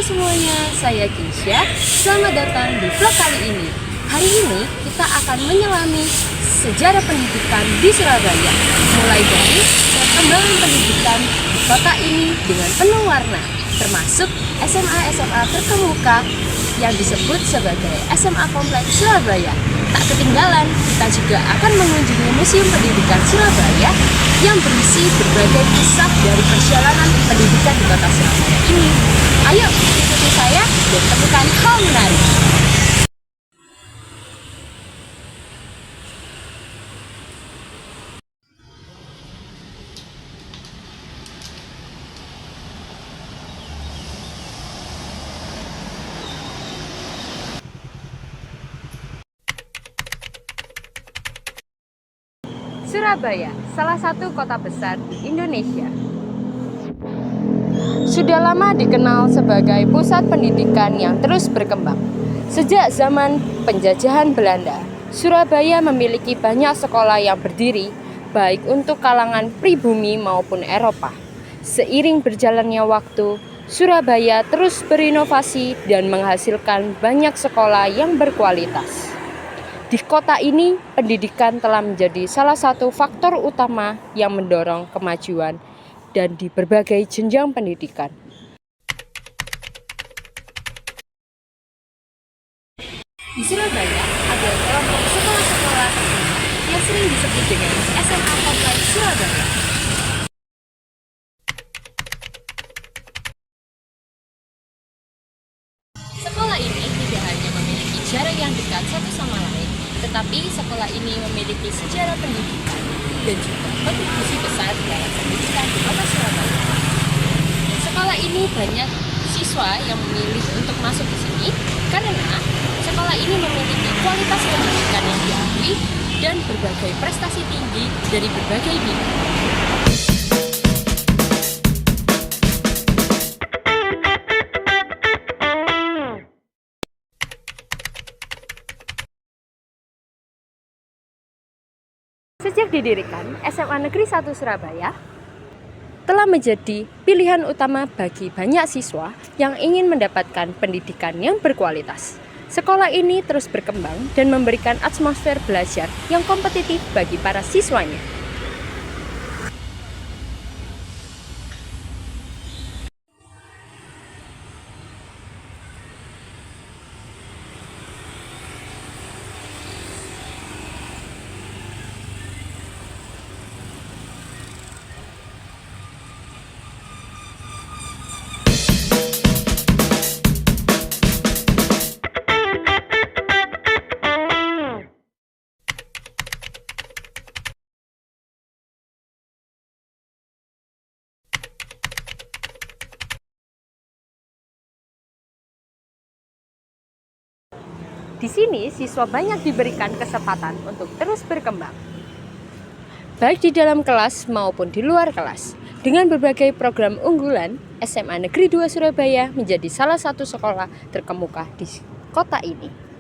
semuanya, saya Keisha. Selamat datang di vlog kali ini. Hari ini kita akan menyelami sejarah pendidikan di Surabaya, mulai dari perkembangan pendidikan di kota ini dengan penuh warna, termasuk SMA terkemuka yang disebut sebagai SMA Kompleks Surabaya. Tak ketinggalan, kita juga akan mengunjungi Museum Pendidikan Surabaya yang berisi berbagai kisah dari perjalanan pendidikan di kota Surabaya ini. Ayo ikuti saya dan temukan hal menarik. Surabaya, salah satu kota besar di Indonesia. Sudah lama dikenal sebagai pusat pendidikan yang terus berkembang. Sejak zaman penjajahan Belanda, Surabaya memiliki banyak sekolah yang berdiri, baik untuk kalangan pribumi maupun Eropa. Seiring berjalannya waktu, Surabaya terus berinovasi dan menghasilkan banyak sekolah yang berkualitas. Di kota ini, pendidikan telah menjadi salah satu faktor utama yang mendorong kemajuan dan di berbagai jenjang pendidikan. Di Surabaya ada kelompok sekolah-sekolah yang sering disebut dengan SMA Kompleks Surabaya. Sekolah ini tidak hanya memiliki jarak yang dekat satu sama lain, tetapi sekolah ini memiliki sejarah pendidikan dan juga kontribusi besar dalam pendidikan di kota Surabaya. Sekolah ini banyak siswa yang memilih untuk masuk ke sini karena sekolah ini memiliki kualitas pendidikan yang diakui dan berbagai prestasi tinggi dari berbagai bidang. Sejak didirikan, SMA Negeri 1 Surabaya telah menjadi pilihan utama bagi banyak siswa yang ingin mendapatkan pendidikan yang berkualitas. Sekolah ini terus berkembang dan memberikan atmosfer belajar yang kompetitif bagi para siswanya. Di sini, siswa banyak diberikan kesempatan untuk terus berkembang, baik di dalam kelas maupun di luar kelas. Dengan berbagai program unggulan, SMA Negeri 2 Surabaya menjadi salah satu sekolah terkemuka di kota ini.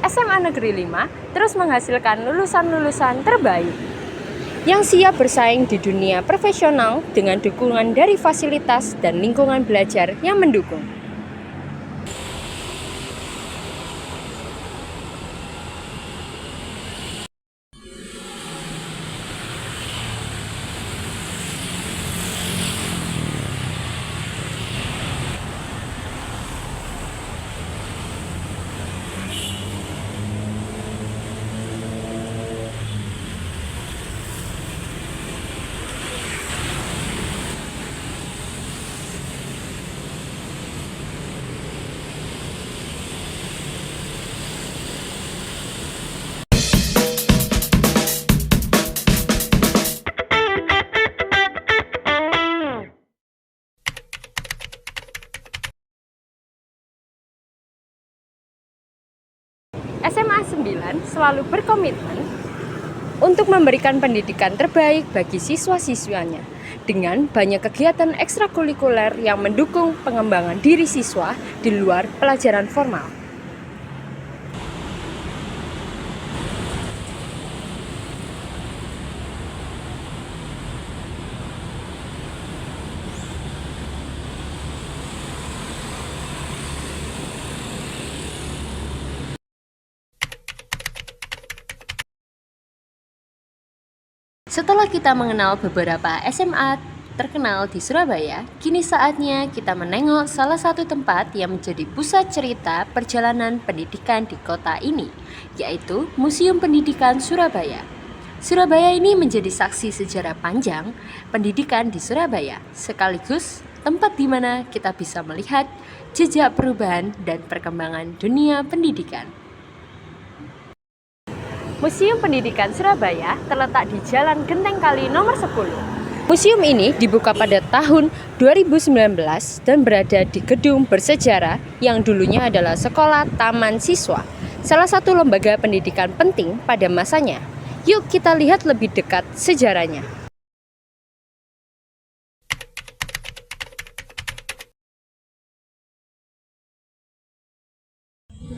SMA Negeri 5 terus menghasilkan lulusan-lulusan terbaik yang siap bersaing di dunia profesional dengan dukungan dari fasilitas dan lingkungan belajar yang mendukung. SMA 9 selalu berkomitmen untuk memberikan pendidikan terbaik bagi siswa-siswanya dengan banyak kegiatan ekstrakurikuler yang mendukung pengembangan diri siswa di luar pelajaran formal. Setelah kita mengenal beberapa SMA terkenal di Surabaya, kini saatnya kita menengok salah satu tempat yang menjadi pusat cerita perjalanan pendidikan di kota ini, yaitu Museum Pendidikan Surabaya. Surabaya ini menjadi saksi sejarah panjang pendidikan di Surabaya, sekaligus tempat di mana kita bisa melihat jejak perubahan dan perkembangan dunia pendidikan. Museum Pendidikan Surabaya terletak di Jalan Genteng Kali nomor 10. Museum ini dibuka pada tahun 2019 dan berada di gedung bersejarah yang dulunya adalah Sekolah Taman Siswa, salah satu lembaga pendidikan penting pada masanya. Yuk kita lihat lebih dekat sejarahnya.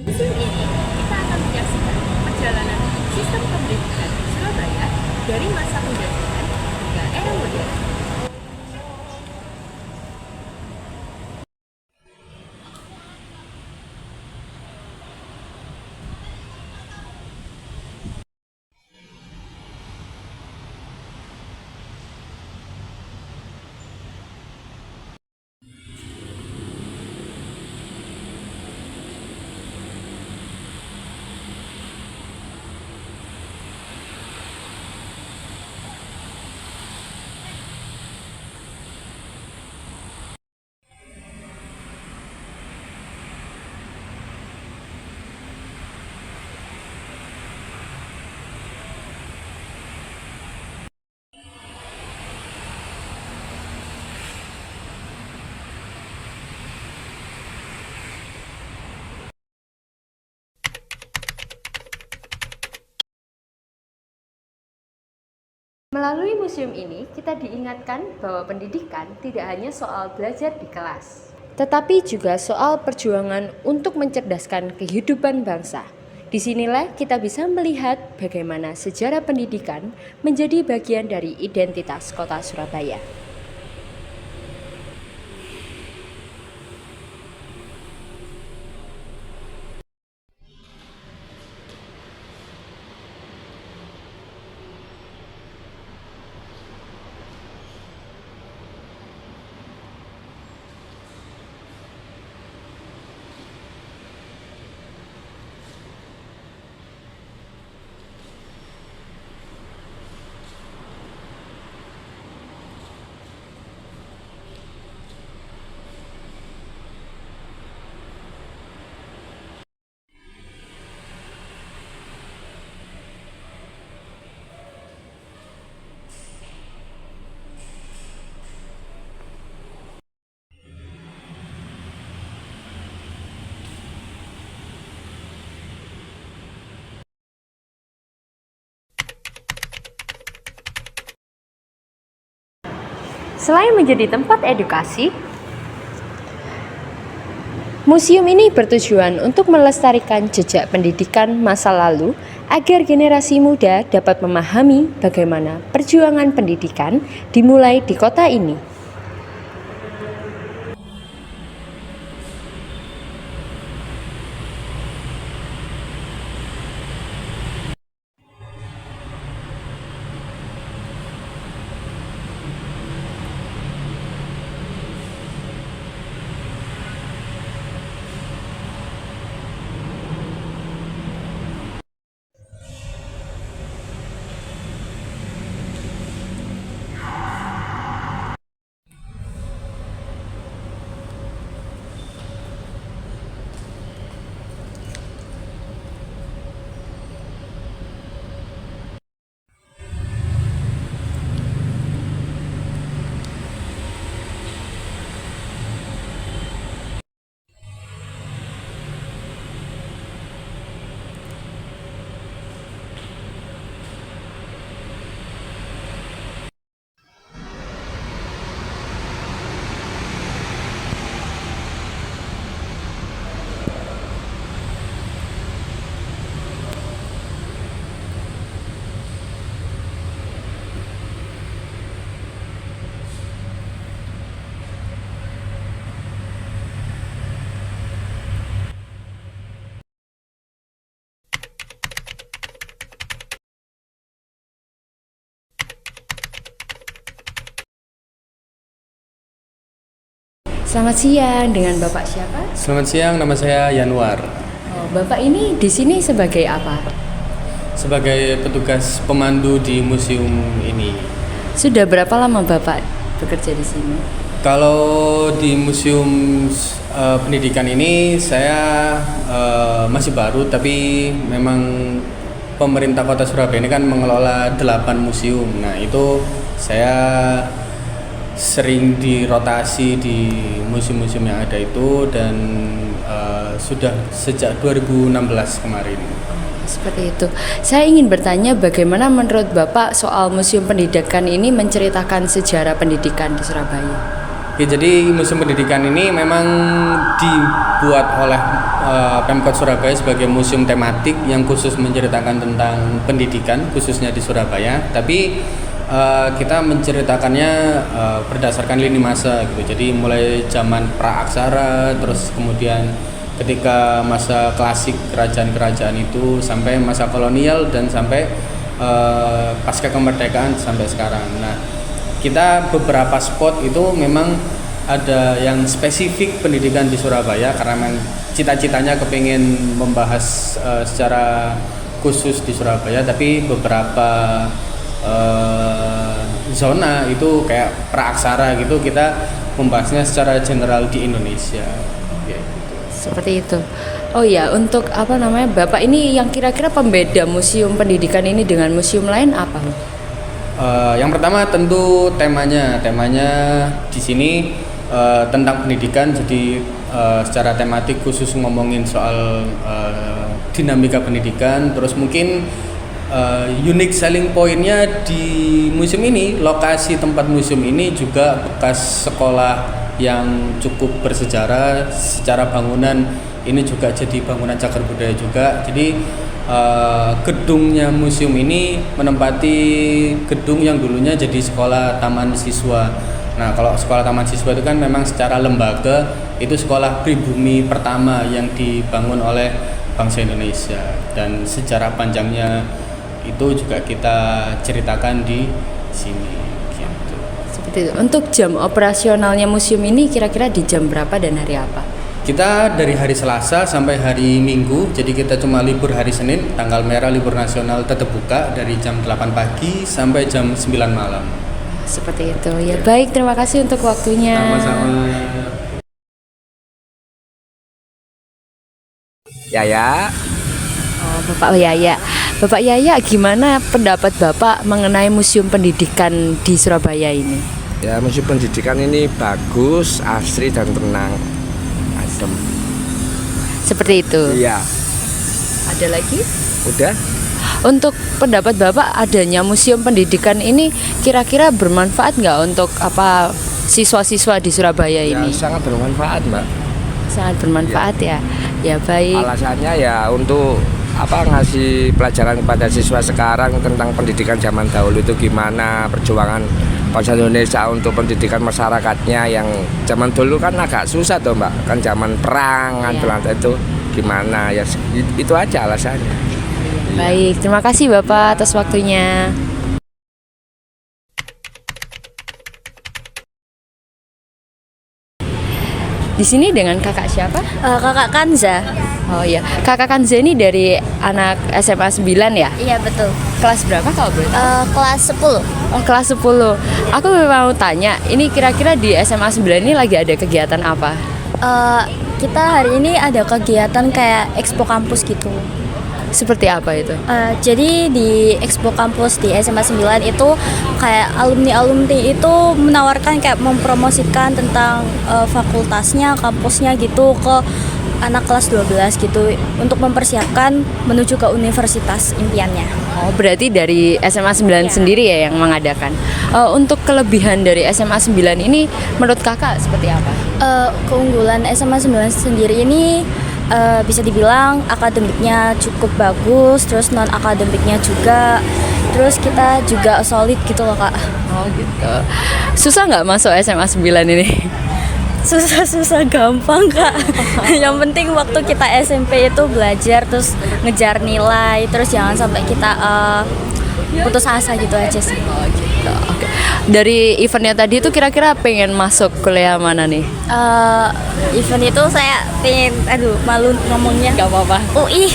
Museum ini kita akan menyaksikan perjalanan sistem pendidikan di Surabaya dari masa penjajahan hingga era modern. Melalui museum ini, kita diingatkan bahwa pendidikan tidak hanya soal belajar di kelas, tetapi juga soal perjuangan untuk mencerdaskan kehidupan bangsa. Disinilah kita bisa melihat bagaimana sejarah pendidikan menjadi bagian dari identitas kota Surabaya. Selain menjadi tempat edukasi, museum ini bertujuan untuk melestarikan jejak pendidikan masa lalu agar generasi muda dapat memahami bagaimana perjuangan pendidikan dimulai di kota ini. Selamat siang, dengan Bapak siapa? Selamat siang, nama saya Yanwar. Oh, Bapak ini di sini sebagai apa? Sebagai petugas pemandu di museum ini. Sudah berapa lama Bapak bekerja di sini? Kalau di museum pendidikan ini saya masih baru, tapi memang pemerintah Kota Surabaya ini kan mengelola 8 museum. Nah, itu saya sering dirotasi di museum-museum yang ada itu, dan sudah sejak 2016 kemarin. Seperti itu. Saya ingin bertanya bagaimana menurut Bapak soal Museum Pendidikan ini menceritakan sejarah pendidikan di Surabaya? Ya, jadi museum pendidikan ini memang dibuat oleh Pemkot Surabaya sebagai museum tematik yang khusus menceritakan tentang pendidikan khususnya di Surabaya. Tapi kita menceritakannya berdasarkan lini masa gitu. Jadi mulai zaman praaksara, terus kemudian ketika masa klasik kerajaan-kerajaan itu, sampai masa kolonial, dan sampai pasca kemerdekaan sampai sekarang. Nah, kita beberapa spot itu memang ada yang spesifik pendidikan di Surabaya karena memang cita-citanya kepingin membahas secara khusus di Surabaya, tapi beberapa zona itu kayak praaksara gitu kita membahasnya secara general di Indonesia. Ya, gitu. Seperti itu. Oh ya, untuk Bapak ini yang kira-kira pembeda museum pendidikan ini dengan museum lain apa? Yang pertama tentu temanya di sini tentang pendidikan, jadi secara tematik khusus ngomongin soal dinamika pendidikan. Terus mungkin unique selling point-nya di museum ini, lokasi tempat museum ini juga bekas sekolah yang cukup bersejarah. Secara bangunan ini juga jadi bangunan cagar budaya juga. Jadi gedungnya museum ini menempati gedung yang dulunya jadi sekolah taman siswa. Nah, kalau sekolah taman siswa itu kan memang secara lembaga itu sekolah pribumi pertama yang dibangun oleh bangsa Indonesia, dan sejarah panjangnya itu juga kita ceritakan di sini gitu. Seperti itu. Untuk jam operasionalnya museum ini kira-kira di jam berapa dan hari apa? Kita dari hari Selasa sampai hari Minggu, jadi kita cuma libur hari Senin, tanggal merah libur nasional tetap buka dari jam 8 pagi sampai jam 9 malam. Seperti itu. Ya, baik, terima kasih untuk waktunya. Sama-sama. Yaya. Oh, Bapak Yaya. Bapak Yaya, gimana pendapat Bapak mengenai Museum Pendidikan di Surabaya ini? Ya, museum pendidikan ini bagus, asri dan tenang. Adem. Seperti itu. Iya. Ada lagi? Udah? Untuk pendapat Bapak, adanya Museum Pendidikan ini kira-kira bermanfaat nggak untuk siswa-siswa di Surabaya Ya, ini? sangat bermanfaat, Mbak. Sangat bermanfaat ya. Ya, baik. Alasannya ya untuk ngasih pelajaran kepada siswa sekarang tentang pendidikan zaman dahulu itu gimana, perjuangan bangsa Indonesia untuk pendidikan masyarakatnya yang zaman dulu kan agak susah tuh, Mbak. Kan zaman perang kan itu gimana ya, itu aja alasannya. Baik, terima kasih Bapak atas waktunya. Di sini dengan kakak siapa? Kakak Kanza. Oh iya, kakak Kanza ini dari anak SMA 9 ya? Iya, betul. Kelas berapa kalau boleh tahu? Kelas 10. Oh, kelas 10. Aku mau tanya, ini kira-kira di SMA 9 ini lagi ada kegiatan apa? Kita hari ini ada kegiatan kayak Expo Kampus gitu. Seperti apa itu? Jadi di Expo Kampus di SMA 9 itu kayak alumni-alumni itu menawarkan kayak mempromosikan tentang fakultasnya, kampusnya gitu ke anak kelas 12 gitu untuk mempersiapkan menuju ke universitas impiannya. Oh, berarti dari SMA 9 sendiri ya yang mengadakan. Untuk kelebihan dari SMA 9 ini menurut kakak seperti apa? Keunggulan SMA 9 sendiri ini bisa dibilang akademiknya cukup bagus, terus non akademiknya juga, terus kita juga solid gitu loh Kak. Oh gitu. Susah nggak masuk SMA 9 ini? Susah gampang Kak. Yang penting waktu kita SMP itu belajar, terus ngejar nilai, terus jangan sampai kita putus asa gitu aja sih. Oh gitu. Oke. Dari eventnya tadi itu kira-kira pengen masuk kuliah mana nih? Event itu saya pengen, aduh malu ngomongnya. Gak apa-apa. UI.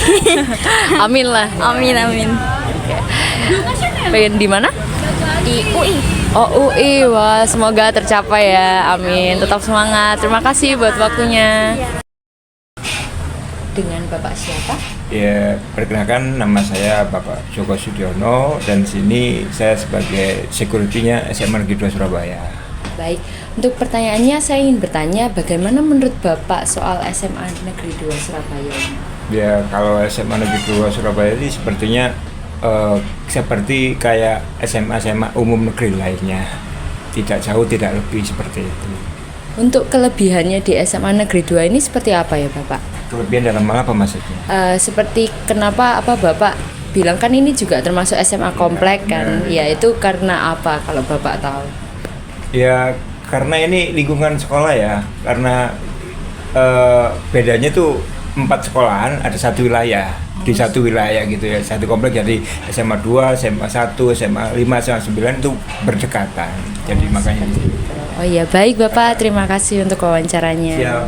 Amin lah. Amin amin. Pengen di mana? Di UI. Oh UI, wah semoga tercapai ya, amin. Tetap semangat. Terima kasih buat waktunya. Dengan Bapak siapa? Ya, perkenalkan nama saya Bapak Joko Sudiono dan sini saya sebagai security-nya SMA Negeri 2 Surabaya. Baik, untuk pertanyaannya saya ingin bertanya bagaimana menurut Bapak soal SMA Negeri 2 Surabaya? Ya, kalau SMA Negeri 2 Surabaya ini sepertinya seperti kayak SMA umum negeri lainnya. Tidak jauh, tidak lebih seperti itu. Untuk kelebihannya di SMA Negeri 2 ini seperti apa ya Bapak? Kelebihan dalam hal apa maksudnya? Seperti kenapa Bapak bilang kan ini juga termasuk SMA komplek kan? Ya itu karena apa kalau Bapak tahu? Ya, karena ini lingkungan sekolah ya. Karena bedanya tuh 4 sekolahan ada satu wilayah. Di satu wilayah gitu ya, satu komplek. Jadi SMA 2, SMA 1, SMA 5, SMA 9 itu berdekatan. Jadi makanya gitu. Oh iya, baik Bapak, terima kasih untuk wawancaranya. Siap.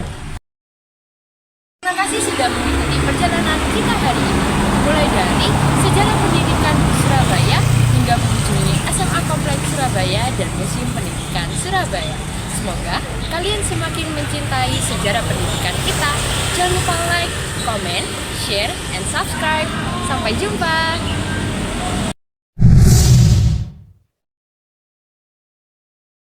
Terima kasih sudah mengikuti perjalanan kita hari ini. Mulai dari sejarah pendidikan di Surabaya hingga mengunjungi SMA Kompleks Surabaya dan Museum Pendidikan Surabaya. Semoga kalian semakin mencintai sejarah pendidikan kita. Jangan lupa like, comment, share, and subscribe. Sampai jumpa.